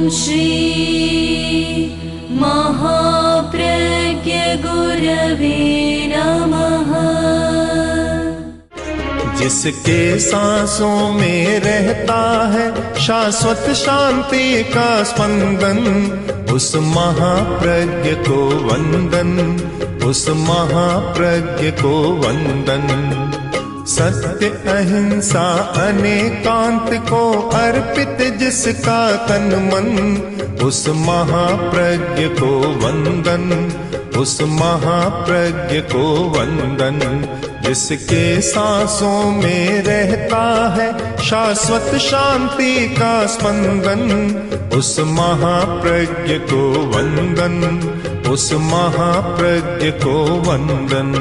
श्री महाप्रज्ञ गुरवे नमः। जिसके सांसों में रहता है शाश्वत शांति का स्पंदन, उस महाप्रज्ञ को वंदन, उस महाप्रज्ञ को वंदन। सत्य अहिंसा अनेकांत को अर्पित जिसका तन मन, उस महाप्रज्ञ को वंदन, उस महाप्रज्ञ को वंदन। जिसके सांसों में रहता है शाश्वत शांति का स्पंदन, उस महाप्रज्ञ को वंदन, उस महाप्रज्ञ को वंदन।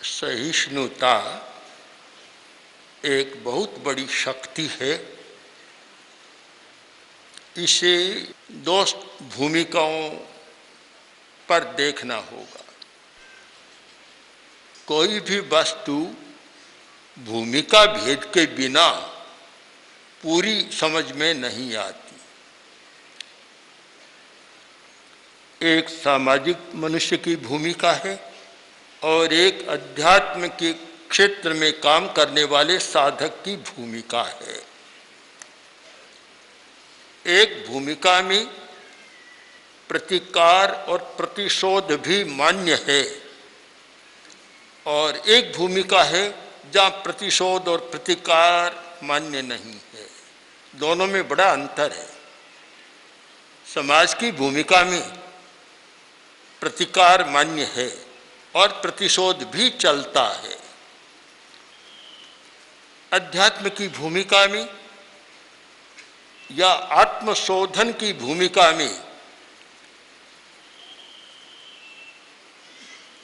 सहिष्णुता एक बहुत बड़ी शक्ति है। इसे दो भूमिकाओं पर देखना होगा। कोई भी वस्तु भूमिका भेद के बिना पूरी समझ में नहीं आती। एक सामाजिक मनुष्य की भूमिका है और एक अध्यात्म के क्षेत्र में काम करने वाले साधक की भूमिका है। एक भूमिका में प्रतिकार और प्रतिशोध भी मान्य है और एक भूमिका है जहाँ प्रतिशोध और प्रतिकार मान्य नहीं है। दोनों में बड़ा अंतर है। समाज की भूमिका में प्रतिकार मान्य है और प्रतिशोध भी चलता है। अध्यात्म की भूमिका में या आत्मशोधन की भूमिका में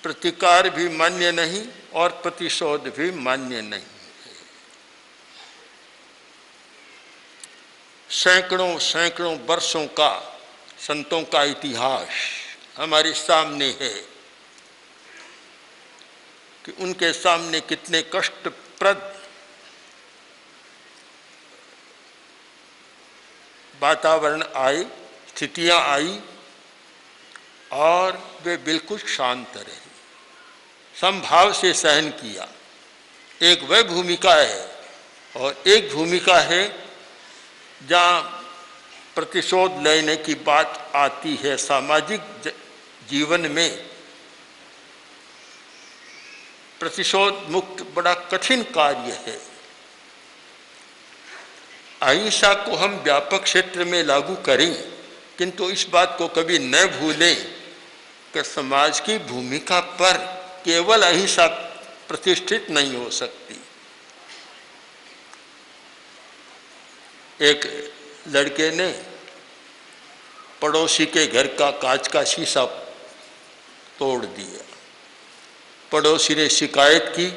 प्रतिकार भी मान्य नहीं और प्रतिशोध भी मान्य नहीं है। सैकड़ों सैकड़ों वर्षों का संतों का इतिहास हमारे सामने है कि उनके सामने कितने कष्टप्रद वातावरण आए, स्थितियां आई और वे बिल्कुल शांत रहे, समभाव से सहन किया। एक वह भूमिका है और एक भूमिका है जहाँ प्रतिशोध लेने की बात आती है। सामाजिक जीवन में प्रतिशोध मुक्त बड़ा कठिन कार्य है। अहिंसा को हम व्यापक क्षेत्र में लागू करें, किंतु इस बात को कभी न भूलें कि समाज की भूमिका पर केवल अहिंसा प्रतिष्ठित नहीं हो सकती। एक लड़के ने पड़ोसी के घर का कांच का शीशा तोड़ दिया। पड़ोसी ने शिकायत की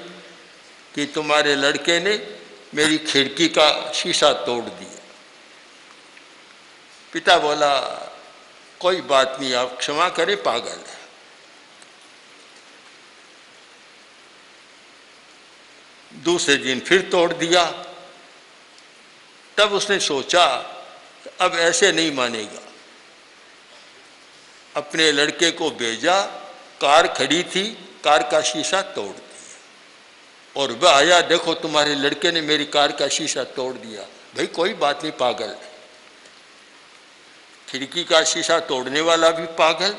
कि तुम्हारे लड़के ने मेरी खिड़की का शीशा तोड़ दिया। पिता बोला, कोई बात नहीं, आप क्षमा करें, पागल है। दूसरे दिन फिर तोड़ दिया। तब उसने सोचा अब ऐसे नहीं मानेगा। अपने लड़के को भेजा, कार खड़ी थी, कार का शीशा तोड़ दिया और वह आया, देखो तुम्हारे लड़के ने मेरी कार का शीशा तोड़ दिया। भाई कोई बात नहीं, पागल। खिड़की का शीशा तोड़ने वाला भी पागल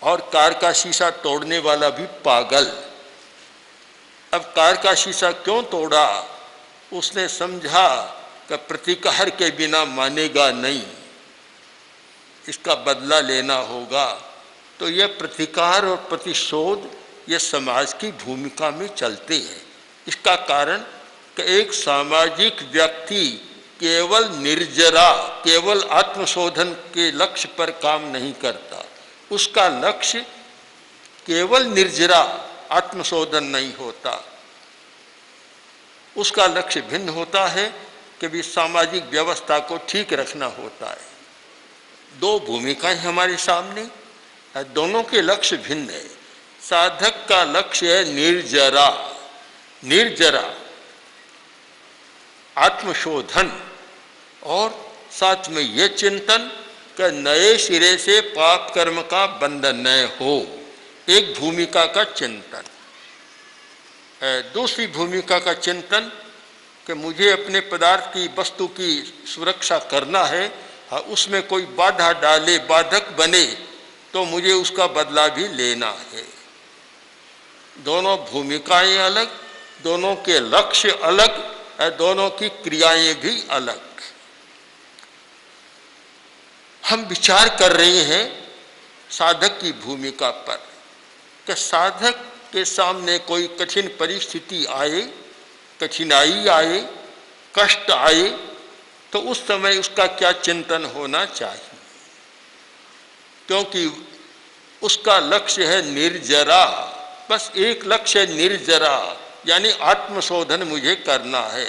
और कार का शीशा तोड़ने वाला भी पागल। अब कार का शीशा क्यों तोड़ा? उसने समझा कि प्रतिकार के बिना मानेगा नहीं, इसका बदला लेना होगा। तो यह प्रतिकार और प्रतिशोध ये समाज की भूमिका में चलते हैं। इसका कारण कि एक सामाजिक व्यक्ति केवल निर्जरा, केवल आत्मशोधन के लक्ष्य पर काम नहीं करता। उसका लक्ष्य केवल निर्जरा आत्मशोधन नहीं होता। उसका लक्ष्य भिन्न होता है कि भी सामाजिक व्यवस्था को ठीक रखना होता है। दो भूमिकाएं हमारे सामने, दोनों के लक्ष्य भिन्न है। साधक का लक्ष्य है निर्जरा, निर्जरा आत्मशोधन, और साथ में यह चिंतन कि नए सिरे से पाप कर्म का बंधन न हो। एक भूमिका का चिंतन। दूसरी भूमिका का चिंतन कि मुझे अपने पदार्थ की, वस्तु की सुरक्षा करना है, उसमें कोई बाधा डाले, बाधक बने तो मुझे उसका बदला भी लेना है। दोनों भूमिकाएं अलग, दोनों के लक्ष्य अलग, दोनों की क्रियाएं भी अलग। हम विचार कर रहे हैं साधक की भूमिका पर कि साधक के सामने कोई कठिन परिस्थिति आए, कठिनाई आए, कष्ट आए, तो उस समय उसका क्या चिंतन होना चाहिए, क्योंकि उसका लक्ष्य है निर्जरा। बस एक लक्ष्य है निर्जरा, यानी आत्मशोधन मुझे करना है,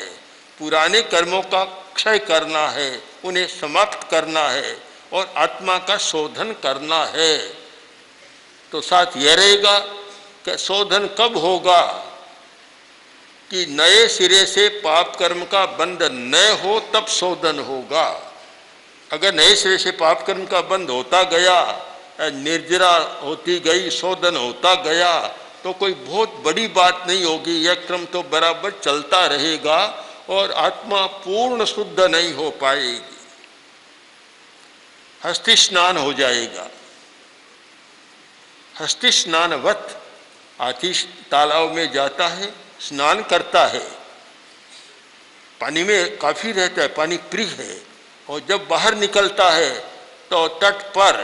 पुराने कर्मों का क्षय करना है, उन्हें समाप्त करना है और आत्मा का शोधन करना है। तो साथ यह रहेगा कि शोधन कब होगा कि नए सिरे से पाप कर्म का बंधन न हो, तब शोधन होगा। अगर नए सिरे से पाप कर्म का बंध होता गया, निर्जरा होती गई, शोधन होता गया, तो कोई बहुत बड़ी बात नहीं होगी। यह क्रम तो बराबर चलता रहेगा और आत्मा पूर्ण शुद्ध नहीं हो पाएगी, हस्ति स्नान हो जाएगा। हस्ति स्नानवत हाथी तालाब में जाता है, स्नान करता है, पानी में काफी रहता है, पानी प्रिय है, और जब बाहर निकलता है तो तट पर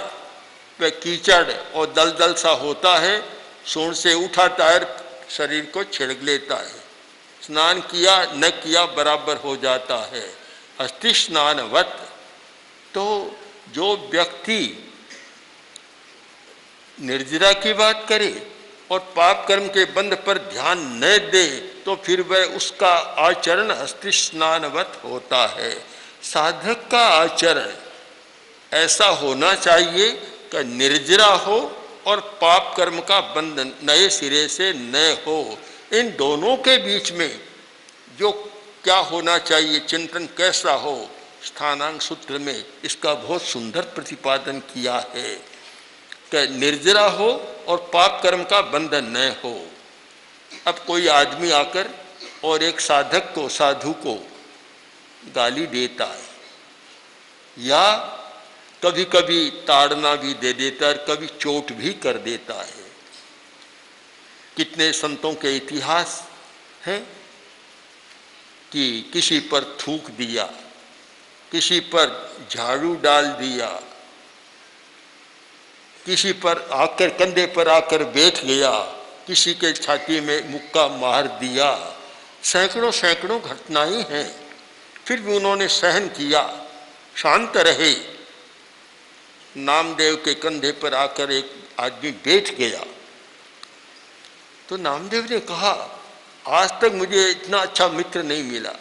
वह कीचड़ और दलदल सा होता है, सूंड से उठाता है, शरीर को छिड़क लेता है। स्नान किया न किया बराबर हो जाता है, हस्ति स्नानवत। तो जो व्यक्ति निर्जरा की बात करे और पाप कर्म के बंध पर ध्यान न दे, तो फिर वह उसका आचरण हस्ति स्नानवत होता है। साधक का आचरण ऐसा होना चाहिए कि निर्जरा हो और पाप कर्म का बंधन नए सिरे से न हो। इन दोनों के बीच में जो क्या होना चाहिए, चिंतन कैसा हो, स्थानांक सूत्र में इसका बहुत सुंदर प्रतिपादन किया है कि निर्जरा हो और पाप कर्म का बंधन न हो। अब कोई आदमी आकर और एक साधक को, साधु को गाली देता है, या कभी कभी ताड़ना भी दे देता है, कभी चोट भी कर देता है। कितने संतों के इतिहास हैं कि किसी पर थूक दिया, किसी पर झाड़ू डाल दिया, किसी पर आकर कंधे पर आकर बैठ गया, किसी के छाती में मुक्का मार दिया। सैकड़ों सैकड़ों घटनाएं हैं, फिर भी उन्होंने सहन किया, शांत रहे। नामदेव के कंधे पर आकर एक आदमी बैठ गया तो नामदेव ने कहा, आज तक मुझे इतना अच्छा मित्र नहीं मिला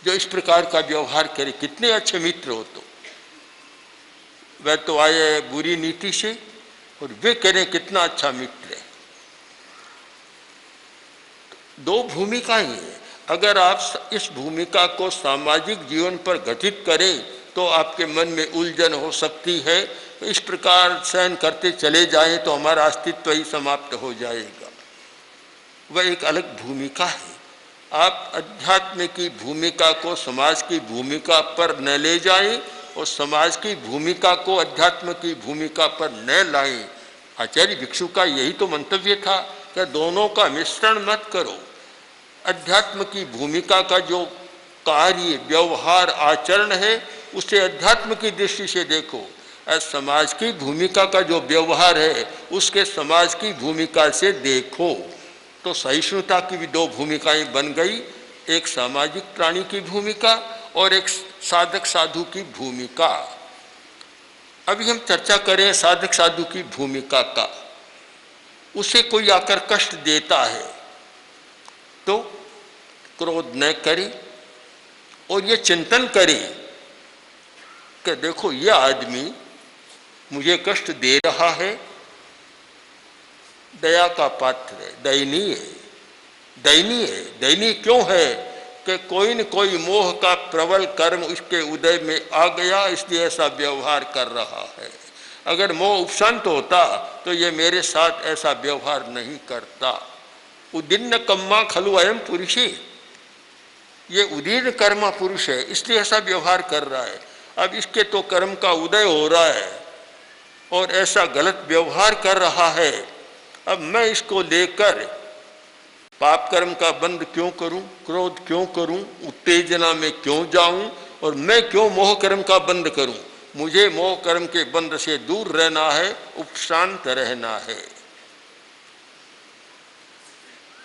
जो इस प्रकार का व्यवहार करे। कितने अच्छे मित्र हो तो, वह तो आए बुरी नीति से और वे करें कितना अच्छा मित्र है। दो भूमिकाएं हैं। अगर आप इस भूमिका को सामाजिक जीवन पर घटित करें तो आपके मन में उलझन हो सकती है। इस प्रकार सहन करते चले जाएं तो हमारा अस्तित्व ही समाप्त हो जाएगा। वह एक अलग भूमिका है। आप अध्यात्म की भूमिका को समाज की भूमिका पर न ले जाएं और समाज की भूमिका को अध्यात्म की भूमिका पर न लाएं। आचार्य भिक्षु का यही तो मंतव्य था कि दोनों का मिश्रण मत करो। अध्यात्म की भूमिका का जो कार्य, व्यवहार, आचरण है उसे अध्यात्म की दृष्टि से देखो, और समाज की भूमिका का जो व्यवहार है उसके समाज की भूमिका से देखो। तो सहिष्णुता की भी दो भूमिकाएं बन गई, एक सामाजिक प्राणी की भूमिका और एक साधक साधु की भूमिका। अभी हम चर्चा करें साधक साधु की भूमिका का। उसे कोई आकर कष्ट देता है तो क्रोध न करे और ये चिंतन करे कि देखो ये आदमी मुझे कष्ट दे रहा है, दया का पात्र है, दयनीय है। दयनीय है। दयनीय क्यों है कि कोई न कोई मोह का प्रबल कर्म उसके उदय में आ गया, इसलिए ऐसा व्यवहार कर रहा है। अगर मोह उपशांत होता तो ये मेरे साथ ऐसा व्यवहार नहीं करता। उदीर्ण कम्मा खलु अयम पुरुषे, ये उदीर्ण कर्मा पुरुष है, इसलिए ऐसा व्यवहार कर रहा है। अब इसके तो कर्म का उदय हो रहा है और ऐसा गलत व्यवहार कर रहा है। अब मैं इसको लेकर पाप कर्म का बंध क्यों करूं, क्रोध क्यों करूं, उत्तेजना में क्यों जाऊं, और मैं क्यों मोह कर्म का बंध करूं। मुझे मोह कर्म के बंध से दूर रहना है, उपशांत रहना है।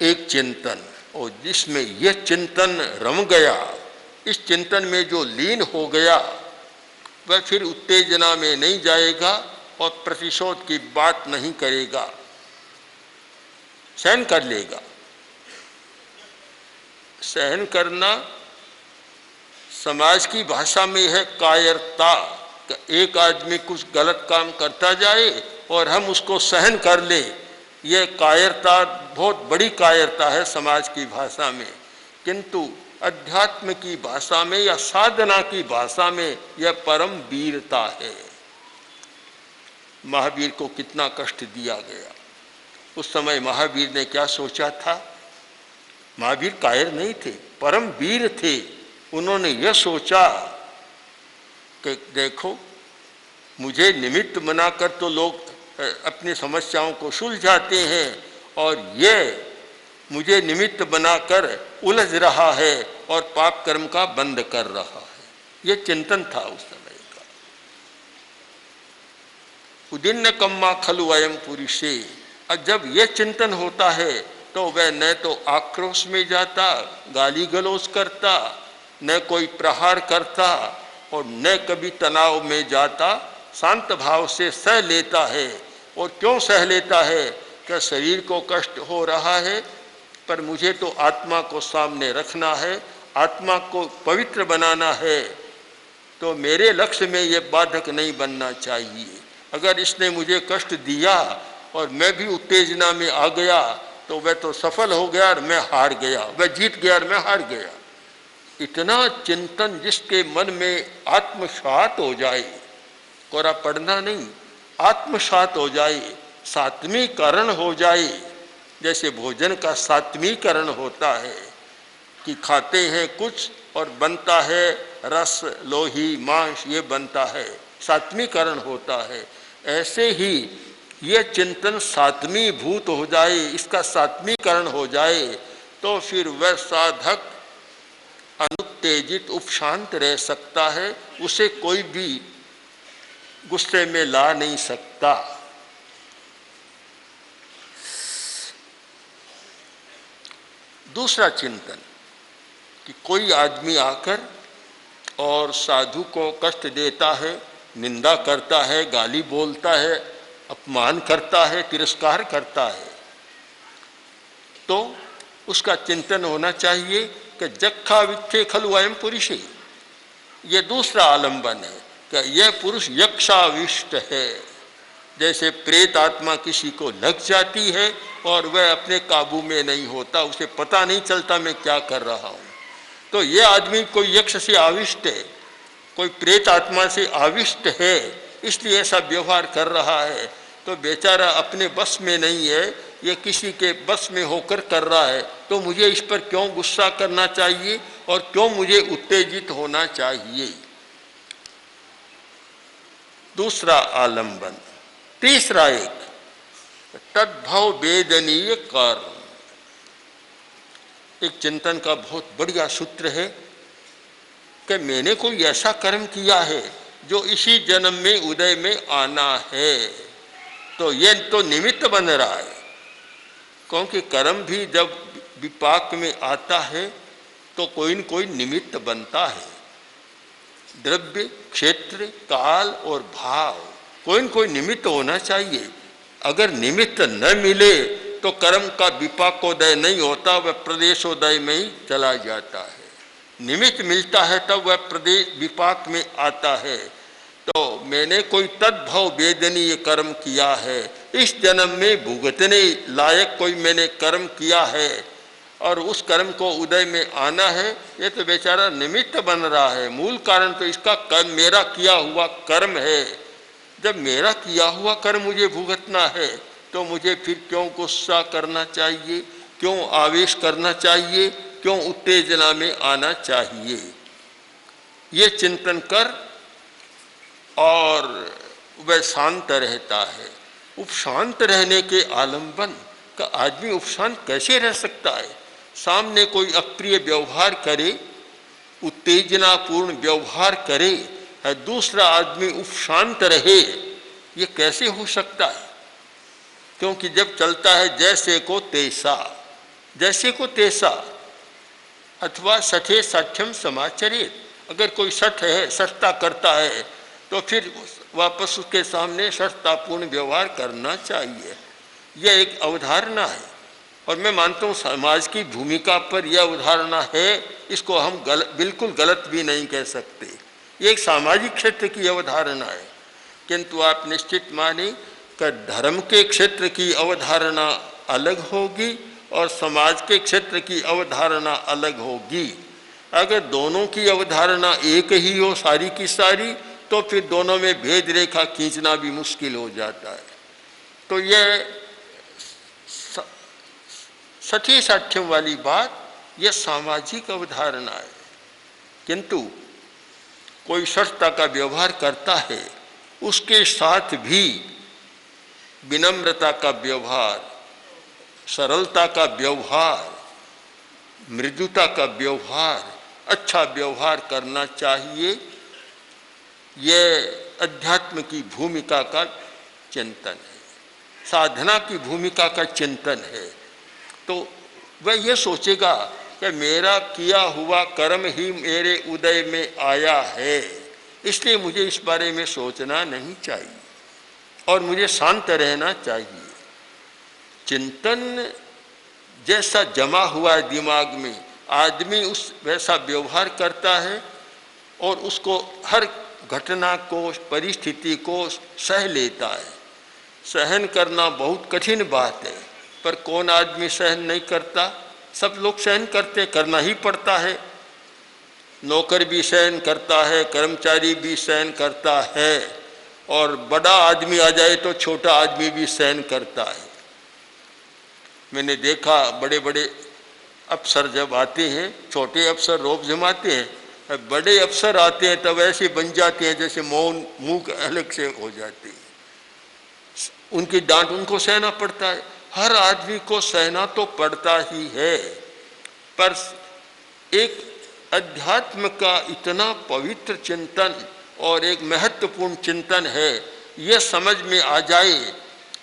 एक चिंतन, और जिसमें यह चिंतन रम गया, इस चिंतन में जो लीन हो गया, वह फिर उत्तेजना में नहीं जाएगा और प्रतिशोध की बात नहीं करेगा, सहन कर लेगा। सहन करना समाज की भाषा में है कायरता। एक आदमी कुछ गलत काम करता जाए और हम उसको सहन कर ले, यह कायरता बहुत बड़ी कायरता है समाज की भाषा में। किंतु अध्यात्म की भाषा में या साधना की भाषा में यह परम वीरता है। महावीर को कितना कष्ट दिया गया, उस समय महावीर ने क्या सोचा था। महावीर कायर नहीं थे, परम वीर थे। उन्होंने यह सोचा कि देखो, मुझे निमित्त बनाकर तो लोग अपनी समस्याओं को सुलझाते हैं और ये मुझे निमित्त बनाकर उलझ रहा है और पाप कर्म का बंद कर रहा है। यह चिंतन था उस समय का। उदीन्न कम्मा खलु अयम पुरुषे। और जब यह चिंतन होता है तो वह न तो आक्रोश में जाता, गाली गलौज करता, न कोई प्रहार करता और न कभी तनाव में जाता। शांत भाव से सह लेता है। और क्यों सह लेता है कि शरीर को कष्ट हो रहा है, पर मुझे तो आत्मा को सामने रखना है, आत्मा को पवित्र बनाना है, तो मेरे लक्ष्य में ये बाधक नहीं बनना चाहिए। अगर इसने मुझे कष्ट दिया और मैं भी उत्तेजना में आ गया तो वह तो सफल हो गया और मैं हार गया, वह जीत गया और मैं हार गया। इतना चिंतन जिसके मन में आत्मसात हो जाए, कोरा पढ़ना नहीं, आत्मसात हो जाए, सात्मीकरण हो जाए। जैसे भोजन का सात्मीकरण होता है कि खाते हैं कुछ और बनता है रस, लोही, मांस, ये बनता है, सात्मीकरण होता है। ऐसे ही यह चिंतन सात्मीभूत हो जाए, इसका सात्मीकरण हो जाए, तो फिर वह साधक अनुत्तेजित उपशांत रह सकता है। उसे कोई भी गुस्से में ला नहीं सकता। दूसरा चिंतन कि कोई आदमी आकर और साधु को कष्ट देता है, निंदा करता है, गाली बोलता है, अपमान करता है, तिरस्कार करता है, तो उसका चिंतन होना चाहिए कि जक्खा वित्थे खलु अयम पुरुषे। ये दूसरा आलंबन है कि यह पुरुष यक्षाविष्ट है। जैसे प्रेत आत्मा किसी को लग जाती है और वह अपने काबू में नहीं होता, उसे पता नहीं चलता मैं क्या कर रहा हूँ, तो यह आदमी कोई यक्ष से आविष्ट है, कोई प्रेत आत्मा से आविष्ट है, इसलिए ऐसा व्यवहार कर रहा है। तो बेचारा अपने बस में नहीं है, ये किसी के बस में होकर कर रहा है, तो मुझे इस पर क्यों गुस्सा करना चाहिए और क्यों मुझे उत्तेजित होना चाहिए। दूसरा आलंबन। तीसरा एक तद्भव वेदनीय कर्म। एक चिंतन का बहुत बढ़िया सूत्र है कि मैंने कोई ऐसा कर्म किया है जो इसी जन्म में उदय में आना है, तो ये तो निमित्त बन रहा है। क्योंकि कर्म भी जब विपाक में आता है तो कोई न कोई निमित्त बनता है। द्रव्य, क्षेत्र, काल और भाव, कोई न कोई निमित्त होना चाहिए। अगर निमित्त न मिले तो कर्म का विपाकोदय नहीं होता, वह प्रदेशोदय में ही चला जाता है। निमित्त मिलता है तब वह प्रदेश विपाक में आता है। तो मैंने कोई तद्भव वेदनीय कर्म किया है, इस जन्म में भुगतने लायक कोई मैंने कर्म किया है और उस कर्म को उदय में आना है। ये तो बेचारा निमित्त बन रहा है, मूल कारण तो इसका कर्म, मेरा किया हुआ कर्म है। जब मेरा किया हुआ कर्म मुझे भुगतना है तो मुझे फिर क्यों गुस्सा करना चाहिए, क्यों आवेश करना चाहिए, क्यों उत्तेजना में आना चाहिए। ये चिंतन कर और वह शांत रहता है। उपशांत रहने के आलंबन का आदमी उपशांत कैसे रह सकता है? सामने कोई अप्रिय व्यवहार करे, उत्तेजनापूर्ण व्यवहार करे, दूसरा आदमी उपशांत रहे, ये कैसे हो सकता है? क्योंकि जब चलता है जैसे को तैसा, जैसे को तैसा, अथवा सठे साठ्यम समाचरित। अगर कोई सठ है, सठता करता है, तो फिर वापस उसके सामने सठतापूर्ण व्यवहार करना चाहिए। यह एक अवधारणा है और मैं मानता हूँ समाज की भूमिका पर यह अवधारणा है, इसको हम बिल्कुल गलत भी नहीं कह सकते। ये एक सामाजिक क्षेत्र की अवधारणा है, किंतु आप निश्चित माने कि धर्म के क्षेत्र की अवधारणा अलग होगी और समाज के क्षेत्र की अवधारणा अलग होगी। अगर दोनों की अवधारणा एक ही हो सारी की सारी, तो फिर दोनों में भेद रेखा खींचना भी मुश्किल हो जाता है। तो यह सठी साठ्यम वाली बात, यह सामाजिक अवधारणा है। किंतु कोई सठता का व्यवहार करता है, उसके साथ भी विनम्रता का व्यवहार, सरलता का व्यवहार, मृदुता का व्यवहार, अच्छा व्यवहार करना चाहिए। यह अध्यात्म की भूमिका का चिंतन है, साधना की भूमिका का चिंतन है। तो वह यह सोचेगा कि मेरा किया हुआ कर्म ही मेरे उदय में आया है, इसलिए मुझे इस बारे में सोचना नहीं चाहिए और मुझे शांत रहना चाहिए। चिंतन जैसा जमा हुआ है दिमाग में, आदमी उस वैसा व्यवहार करता है और उसको हर घटना को, परिस्थिति को सह लेता है। सहन करना बहुत कठिन बात है, पर कौन आदमी सहन नहीं करता? सब लोग सहन करते, करना ही पड़ता है। नौकर भी सहन करता है, कर्मचारी भी सहन करता है, और बड़ा आदमी आ जाए तो छोटा आदमी भी सहन करता है। मैंने देखा बड़े बड़े अफसर जब आते हैं, छोटे अफसर रोब जमाते हैं, बड़े अफसर आते हैं तब ऐसे बन जाते हैं जैसे मौन मुंह अलग से हो जाते हैं। उनकी डांट उनको सहना पड़ता है। हर आदमी को सहना तो पड़ता ही है, पर एक अध्यात्म का इतना पवित्र चिंतन और एक महत्वपूर्ण चिंतन है, यह समझ में आ जाए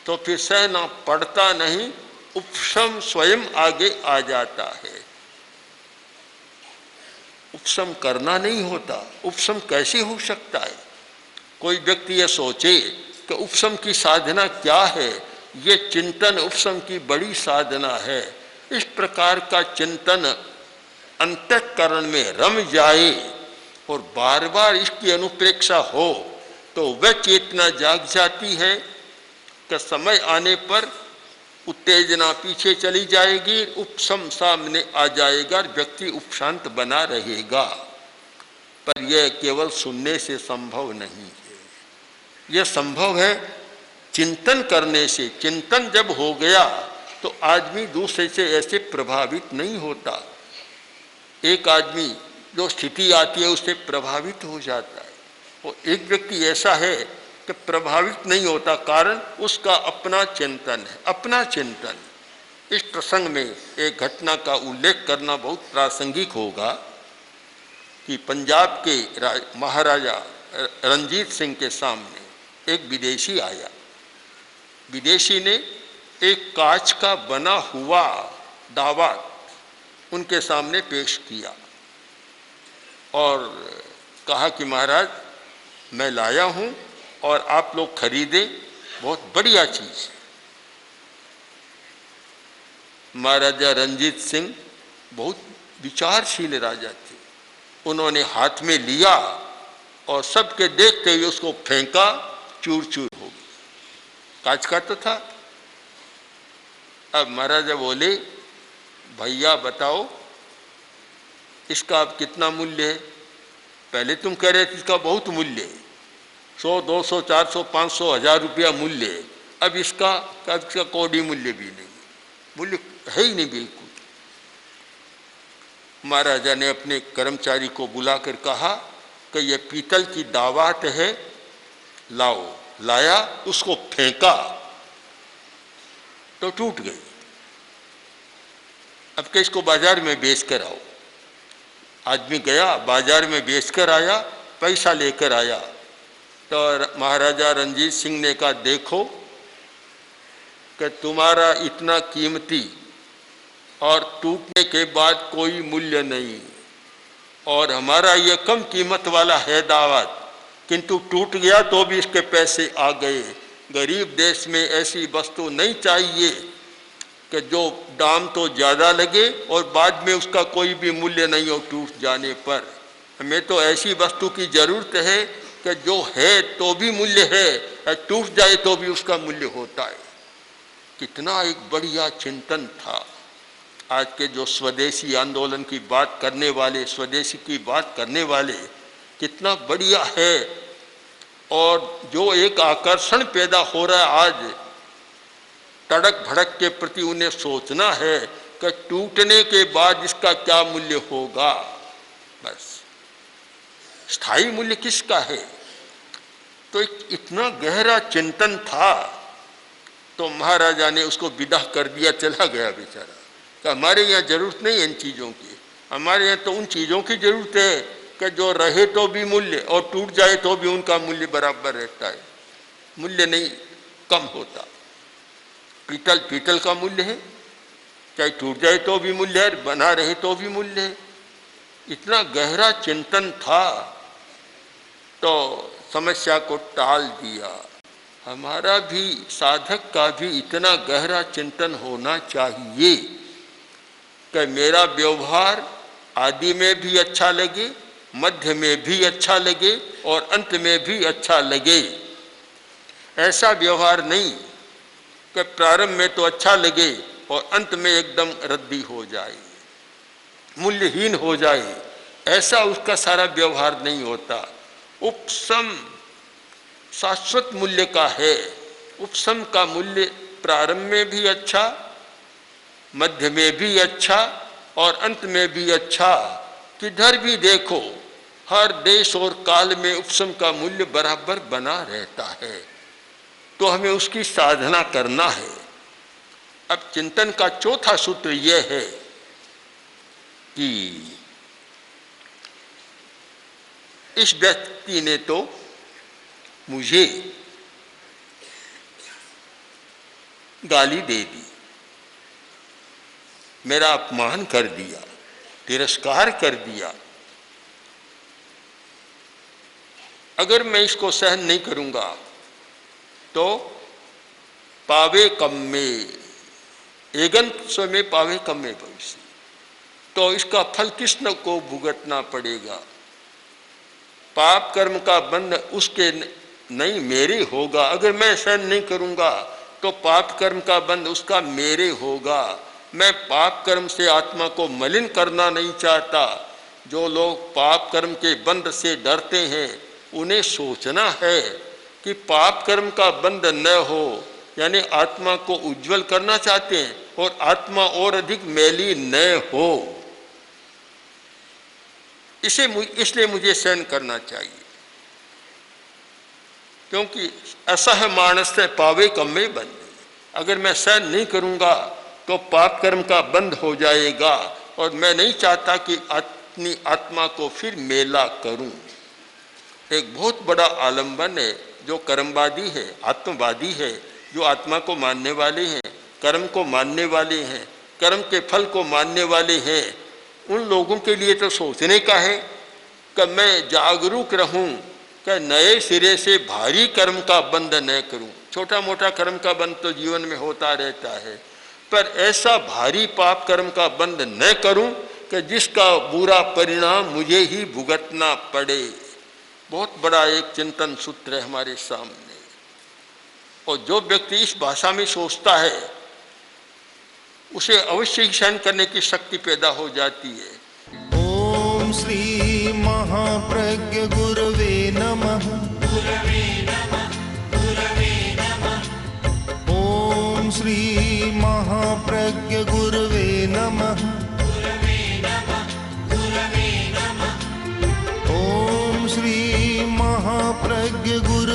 तो फिर सहना पड़ता नहीं, उपशम स्वयं आगे आ जाता है। उपशम करना नहीं होता। उपशम कैसे हो सकता है? कोई व्यक्ति यह सोचे कि उपशम की साधना क्या है, ये चिंतन उपशम की बड़ी साधना है। इस प्रकार का चिंतन अंतःकरण में रम जाए और बार बार इसकी अनुप्रेक्षा हो तो वह चेतना जाग जाती है कि समय आने पर उत्तेजना पीछे चली जाएगी, उपशम सामने आ जाएगा, व्यक्ति उपशांत बना रहेगा। पर यह केवल सुनने से संभव नहीं है, यह संभव है चिंतन करने से। चिंतन जब हो गया तो आदमी दूसरे से ऐसे प्रभावित नहीं होता। एक आदमी जो स्थिति आती है उससे प्रभावित हो जाता है, और एक व्यक्ति ऐसा है कि प्रभावित नहीं होता, कारण उसका अपना चिंतन है, अपना चिंतन। इस प्रसंग में एक घटना का उल्लेख करना बहुत प्रासंगिक होगा कि पंजाब के महाराजा रणजीत सिंह के सामने एक विदेशी आया। विदेशी ने एक कांच का बना हुआ दावत उनके सामने पेश किया और कहा कि महाराज मैं लाया हूँ और आप लोग खरीदें, बहुत बढ़िया चीज़। महाराजा रणजीत सिंह बहुत विचारशील राजा थे। उन्होंने हाथ में लिया और सबके देखते हुए उसको फेंका, चूर चूर हो गई। कांच का तो था। अब महाराजा बोले, भैया बताओ इसका अब कितना मूल्य है? पहले तुम कह रहे थे इसका बहुत मूल्य है, 100, 200, 400, 500, 1000 रुपया मूल्य है। अब इसका कौड़ी मूल्य भी नहीं, मूल्य है ही नहीं बिल्कुल। महाराजा ने अपने कर्मचारी को बुलाकर कहा कि यह पीतल की दावत है, लाओ। लाया, उसको फेंका तो टूट गई। अब कि इसको बाजार में बेच कर आओ। आदमी गया, बाजार में बेच कर आया, पैसा लेकर आया। तो महाराजा रंजीत सिंह ने कहा, देखो कि तुम्हारा इतना कीमती और टूटने के बाद कोई मूल्य नहीं, और हमारा ये कम कीमत वाला है दावत, किंतु टूट गया तो भी इसके पैसे आ गए। गरीब देश में ऐसी वस्तु नहीं चाहिए कि जो दाम तो ज़्यादा लगे और बाद में उसका कोई भी मूल्य नहीं हो टूट जाने पर। हमें तो ऐसी वस्तु की ज़रूरत है कि जो है तो भी मूल्य है, और टूट जाए तो भी उसका मूल्य होता है। कितना एक बढ़िया चिंतन था। आज के जो स्वदेशी आंदोलन की बात करने वाले, स्वदेशी की बात करने वाले, कितना बढ़िया है। और जो एक आकर्षण पैदा हो रहा है आज तड़क भड़क के प्रति, उन्हें सोचना है कि टूटने के बाद इसका क्या मूल्य होगा। बस स्थायी मूल्य किसका है? तो इतना गहरा चिंतन था। तो महाराजा ने उसको विदा कर दिया, चला गया बेचारा। कि हमारे यहाँ जरूरत नहीं है इन चीज़ों की, हमारे यहाँ तो उन चीज़ों की जरूरत है कि जो रहे तो भी मूल्य और टूट जाए तो भी उनका मूल्य बराबर रहता है, मूल्य नहीं कम होता। पीतल पीतल का मूल्य है, चाहे टूट जाए तो भी मूल्य है, बना रहे तो भी मूल्य है। इतना गहरा चिंतन था तो समस्या को टाल दिया। हमारा भी, साधक का भी इतना गहरा चिंतन होना चाहिए कि मेरा व्यवहार आदि में भी अच्छा लगे, मध्य में भी अच्छा लगे और अंत में भी अच्छा लगे। ऐसा व्यवहार नहीं कि प्रारंभ में तो अच्छा लगे और अंत में एकदम रद्दी हो जाए, मूल्यहीन हो जाए। ऐसा उसका सारा व्यवहार नहीं होता। उपशम शाश्वत मूल्य का है। उपशम का मूल्य प्रारंभ में भी अच्छा, मध्य में भी अच्छा और अंत में भी अच्छा। किधर भी देखो, हर देश और काल में उपशम का मूल्य बराबर बना रहता है। तो हमें उसकी साधना करना है। अब चिंतन का चौथा सूत्र यह है कि इस व्यक्ति ने तो मुझे गाली दे दी, मेरा अपमान कर दिया, तिरस्कार कर दिया। अगर मैं इसको सहन नहीं करूंगा तो पावे कम में एगन स्वयं पावे कम में भविष्य, तो इसका फल कृष्ण को भुगतना पड़ेगा। पाप कर्म का बंध उसके नहीं मेरे होगा। अगर मैं सहन नहीं करूंगा तो पाप कर्म का बंध उसका मेरे होगा। मैं पाप कर्म से आत्मा को मलिन करना नहीं चाहता। जो लोग पाप कर्म के बंध से डरते हैं उन्हें सोचना है कि पाप कर्म का बंध न हो, यानी आत्मा को उज्जवल करना चाहते हैं और आत्मा और अधिक मैली न हो। इसलिए मुझे सहन करना चाहिए, क्योंकि असह मानस से पावे कम में बंध। अगर मैं सहन नहीं करूंगा तो पाप कर्म का बंध हो जाएगा और मैं नहीं चाहता कि अपनी आत्मा को फिर मेला करूं। एक बहुत बड़ा आलंबन है जो कर्मवादी है, आत्मवादी है, जो आत्मा को मानने वाले हैं, कर्म को मानने वाले हैं, कर्म के फल को मानने वाले हैं। उन लोगों के लिए तो सोचने का है कि मैं जागरूक रहूं कि नए सिरे से भारी कर्म का बंध न करूं। छोटा मोटा कर्म का बंध तो जीवन में होता रहता है, पर ऐसा भारी पाप कर्म का बंध न करूं कि जिसका बुरा परिणाम मुझे ही भुगतना पड़े। बहुत बड़ा एक चिंतन सूत्र है हमारे सामने, और जो व्यक्ति इस भाषा में सोचता है उसे अवश्य ही सहन करने की शक्ति पैदा हो जाती है। ओम श्री महाप्रज्ञ गुरवे नमः। ओम श्री महाप्रज्ञ गुरवे नमः। ओम श्री महाप्रज्ञ गुरवे